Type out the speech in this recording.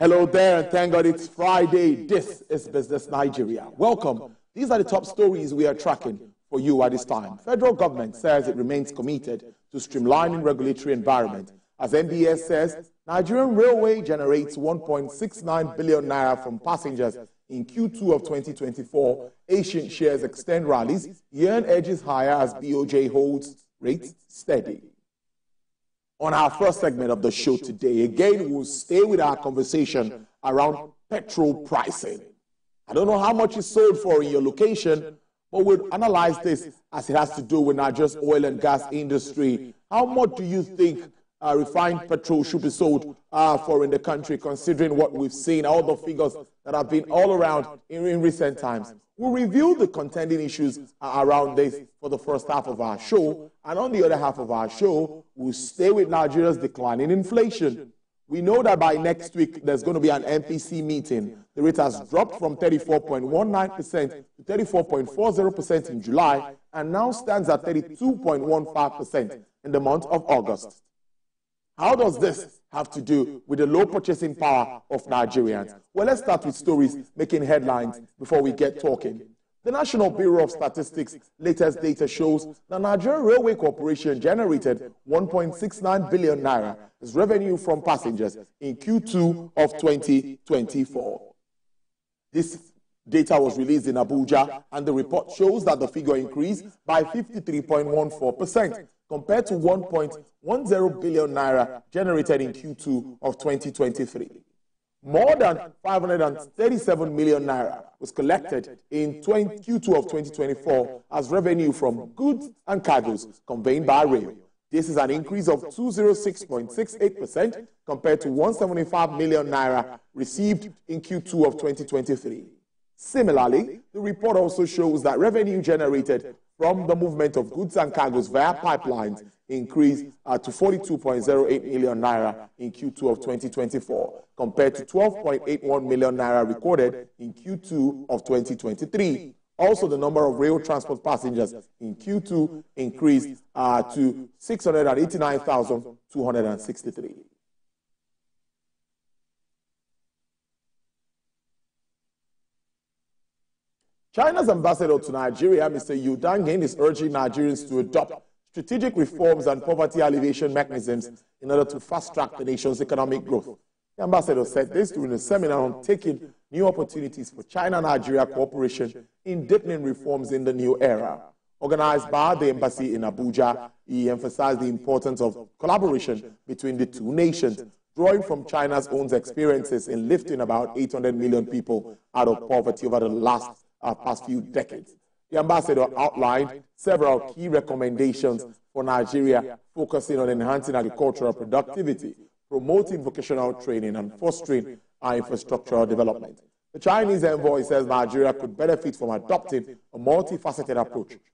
Hello there, and thank God it's Friday. This is Business Nigeria. Welcome. These are the top stories we are tracking for you at this time. Federal government says it remains committed to streamlining regulatory environment. As NBS says, Nigerian Railway generates 1.69 billion naira from passengers in Q2 of 2024. Asian shares extend rallies. Yen edges higher as BOJ holds rates steady. On our first segment of the show today, again, we'll stay with our conversation around petrol pricing. I don't know how much is sold for in your location, but we'll analyze this as it has to do with not just oil and gas industry. How much do you think refined petrol should be sold for in the country, considering what we've seen, all the figures that have been all around in recent times? We'll review the contending issues around this for the first half of our show, and on the other half of our show, we'll stay with Nigeria's declining inflation. We know that by next week, there's going to be an MPC meeting. The rate has dropped from 34.19% to 34.40% in July, and now stands at 32.15% in the month of August. How does this have to do with the low purchasing power of Nigerians? Well, let's start with stories making headlines before we get talking. The National Bureau of Statistics' latest data shows that Nigerian Railway Corporation generated 1.69 billion naira as revenue from passengers in Q2 of 2024. This data was released in Abuja, and the report shows that the figure increased by 53.14%. compared to 1.10 billion naira generated in Q2 of 2023. More than 537 million naira was collected in Q2 of 2024 as revenue from goods and cargoes conveyed by rail. This is an increase of 206.68% compared to 175 million naira received in Q2 of 2023. Similarly, the report also shows that revenue generated from the movement of goods and cargoes via pipelines increased to 42.08 million naira in Q2 of 2024, compared to 12.81 million naira recorded in Q2 of 2023. Also, the number of rail transport passengers in Q2 increased to 689,263. China's ambassador to Nigeria, Mr. Yu Dangin, is urging Nigerians to adopt strategic reforms and poverty alleviation mechanisms in order to fast-track the nation's economic growth. The ambassador said this during a seminar on taking new opportunities for China-Nigeria cooperation in deepening reforms in the new era. Organized by the embassy in Abuja, he emphasized the importance of collaboration between the two nations, drawing from China's own experiences in lifting about 800 million people out of poverty over the past few decades. The ambassador outlined several key recommendations for Nigeria, focusing on enhancing agricultural productivity, promoting vocational training, and fostering infrastructural development. The Chinese envoy says Nigeria could benefit from adopting a multifaceted approach